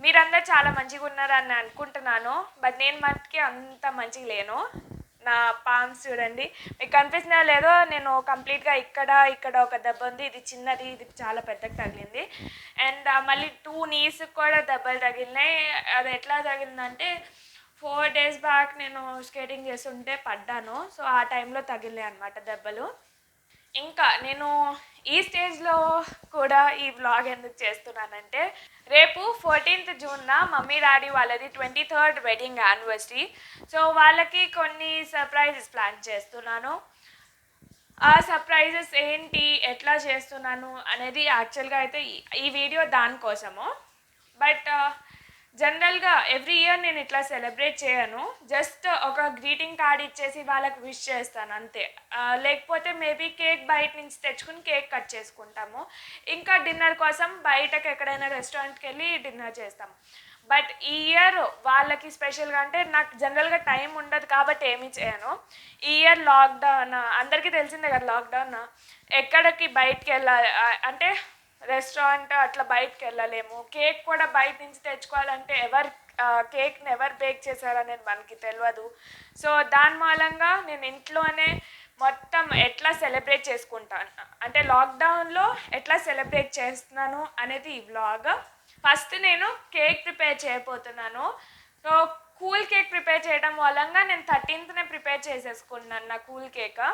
మీరందరూ చాలా మంచిగున్నారని అనుకుంటున్నాను. బట్ నేను మట్టుకి అంత మంచిగా లేను. నా పామ్స్ చూడండి. మీకు కనిపిస్తుందో లేదో, నేను కంప్లీట్‌గా ఇక్కడ ఒక దెబ్బ ఉంది. ఇది చిన్నది, ఇది చాలా పెద్దగా తగిలింది. అండ్ మళ్ళీ 2 నీస్‌కి కూడా దెబ్బలు తగిలినాయి. అది ఎట్లా తగిలిందంటే 4 డేస్ బ్యాక్ నేను స్కేటింగ్ చేస్తుంటే పడ్డాను. సో, ఆ టైంలో తగిలినాయి అనమాట దెబ్బలు. ఇంకా నేను ఈ స్టేజ్‌లో కూడా ఈ వ్లాగ్ ఎందుకు చేస్తున్నానంటే, రేపు 14th జూన్న మమ్మీ డాడీ వాళ్ళది 23rd వెడ్డింగ్ యానివర్సరీ. సో వాళ్ళకి కొన్ని సర్ప్రైజెస్ ప్లాన్ చేస్తున్నాను. ఆ సర్ప్రైజెస్ ఏంటి, ఎట్లా చేస్తున్నాను అనేది యాక్చువల్గా అయితే ఈ వీడియో దానికోసము. బట్ జనరల్గా ఎవ్రీ ఇయర్ నేను ఇట్లా సెలబ్రేట్ చేయను. జస్ట్ ఒక గ్రీటింగ్ కార్డ్ ఇచ్చేసి వాళ్ళకి విష్ చేస్తాను అంతే. లేకపోతే మేబీ కేక్ బయట నుంచి తెచ్చుకుని కేక్ కట్ చేసుకుంటాము. ఇంకా డిన్నర్ కోసం బయటకు ఎక్కడైనా రెస్టారెంట్కి వెళ్ళి డిన్నర్ చేస్తాం. బట్ ఈ ఇయర్ వాళ్ళకి స్పెషల్గా, అంటే నాకు జనరల్గా టైం ఉండదు కాబట్టి ఏమీ చేయను. ఈ ఇయర్ లాక్డౌన్, అందరికీ తెలిసిందే కదా లాక్డౌన్. ఎక్కడికి బయటికి వెళ్ళాలి అంటే రెస్టారెంట్ అట్లా బయటకు వెళ్ళలేము. కేక్ కూడా బయట నుంచి తెచ్చుకోవాలంటే కేక్ని ఎవరు బేక్ చేశారనేది మనకి తెలియదు. సో దాని మూలంగా నేను ఇంట్లోనే మొత్తం ఎట్లా సెలబ్రేట్ చేసుకుంటాను, అంటే లాక్డౌన్లో ఎట్లా సెలబ్రేట్ చేస్తున్నాను అనేది ఈ వ్లాగ్. ఫస్ట్ నేను కేక్ ప్రిపేర్ చేయబోతున్నాను. సో కూల్ కేక్ ప్రిపేర్ చేయడం మూలంగా నేను 13th ప్రిపేర్ చేసేసుకున్నాను నా కూల్ కేక్.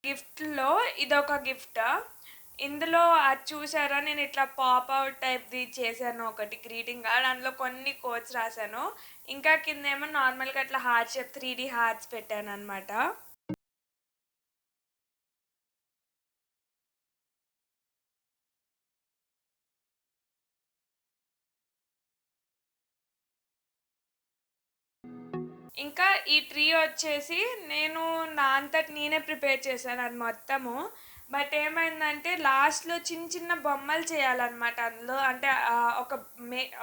గిఫ్ట్లో ఇదొక గిఫ్ట్. ఇందులో అది చూసారా, నేను ఇట్లా పాప్ అవుట్ టైప్ది చేశాను ఒకటి గ్రీటింగ్ కార్డ్. అందులో కొన్ని కోట్స్ రాశాను. ఇంకా కిందేమో నార్మల్గా అట్లా హార్ట్ షేప్ 3D హార్ట్స్ పెట్టాను అనమాట. ఇంకా ఈ ట్రీ వచ్చేసి నేను నా అంతటి నేనే ప్రిపేర్ చేశాను అది మొత్తము. బట్ ఏమైందంటే లాస్ట్లో చిన్న చిన్న బొమ్మలు చేయాలన్నమాట అందులో. అంటే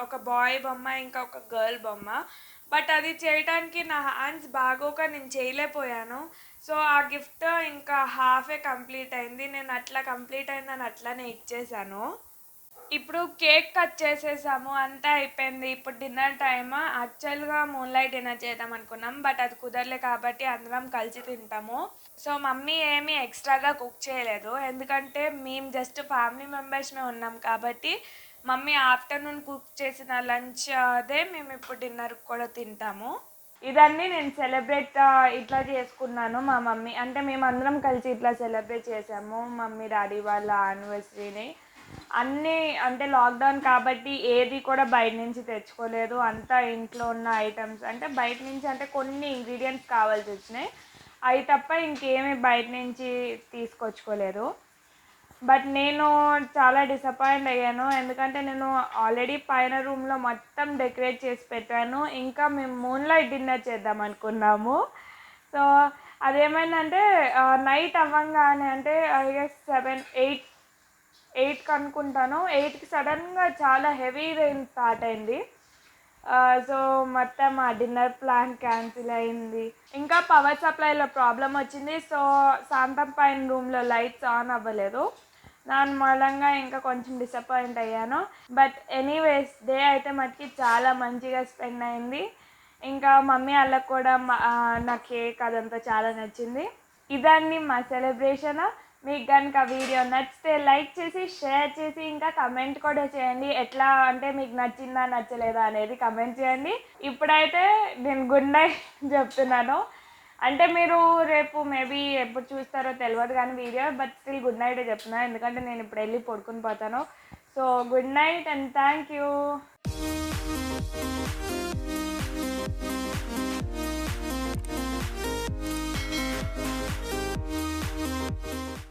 ఒక బాయ్ బొమ్మ, ఇంకా ఒక గర్ల్ బొమ్మ. బట్ అది చేయడానికి నా హ్యాండ్స్ బాగోక నేను చేయలేకపోయాను. సో ఆ గిఫ్ట్ ఇంకా హాఫే కంప్లీట్ అయింది. నేను అట్లా కంప్లీట్ అయిందని అట్లానే ఇచ్చేసాను. ఇప్పుడు కేక్ కట్ చేసేసాము, అంతా అయిపోయింది. ఇప్పుడు డిన్నర్ టైమ్. యాక్చువల్గా మూన్లైట్ డిన్నర్ చేద్దాం అనుకున్నాం, బట్ అది కుదరలే కాబట్టి అందరం కలిసి తింటాము. సో మమ్మీ ఏమీ ఎక్స్ట్రాగా కుక్ చేయలేదు, ఎందుకంటే మేము జస్ట్ ఫ్యామిలీ మెంబర్స్మే ఉన్నాం కాబట్టి మమ్మీ ఆఫ్టర్నూన్ కుక్ చేసిన లంచ్ అదే మేము ఇప్పుడు డిన్నర్ కూడా తింటాము. ఇదన్నీ నేను సెలబ్రేట్ ఇట్లా చేసుకున్నాను మా మమ్మీ, అంటే మేమందరం కలిసి ఇట్లా సెలబ్రేట్ చేసాము మమ్మీ డాడీ వాళ్ళ యానివర్సరీని. అన్నీ అంటే లాక్డౌన్ కాబట్టి ఏది కూడా బయట నుంచి తెచ్చుకోలేదు. అంతా ఇంట్లో ఉన్న ఐటమ్స్, అంటే బయట నుంచి అంటే కొన్ని ఇంగ్రీడియంట్స్ కావాల్సి వచ్చినాయి, అవి తప్ప ఇంకేమీ బయట నుంచి తీసుకొచ్చుకోలేదు. బట్ నేను చాలా డిసప్పాయింట్ అయ్యాను, ఎందుకంటే నేను ఆల్రెడీ పైన రూమ్లో మొత్తం డెకరేట్ చేసి పెట్టాను. ఇంకా మేము మూన్లైట్ డిన్నర్ చేద్దాం అనుకున్నాము. సో అదేమైందంటే నైట్ అవ్వంగానే, అంటే ఐ గెస్ 8కి అనుకుంటాను, 8కి సడన్గా చాలా హెవీ రెయిన్ స్టార్ట్ అయింది. సో మొత్తం ఆ డిన్నర్ ప్లాన్ క్యాన్సిల్ అయింది. ఇంకా పవర్ సప్లైలో ప్రాబ్లం వచ్చింది. సో శాంతం పైన రూమ్లో లైట్స్ ఆన్ అవ్వలేదు. దాని మూలంగా ఇంకా కొంచెం డిసప్పాయింట్ అయ్యాను. బట్ ఎనీవేస్ డే అయితే మటుకి చాలా మంచిగా స్పెండ్ అయింది. ఇంకా మమ్మీ వాళ్ళకి కూడా నా కేక్ అదంతా చాలా నచ్చింది. ఇదాన్ని మా సెలబ్రేషన్. మీకు కనుక వీడియో నచ్చితే లైక్ చేసి, షేర్ చేసి, ఇంకా కమెంట్ కూడా చేయండి. ఎట్లా అంటే మీకు నచ్చిందా నచ్చలేదా అనేది కమెంట్ చేయండి. ఇప్పుడైతే నేను గుడ్ నైట్ చెప్తున్నాను. అంటే మీరు రేపు మేబీ ఎప్పుడు చూస్తారో తెలియదు కానీ వీడియో, బట్ స్టిల్ గుడ్ నైటే చెప్తున్నాను, ఎందుకంటే నేను ఇప్పుడు వెళ్ళి పడుకుని పోతాను. So good night and thank you.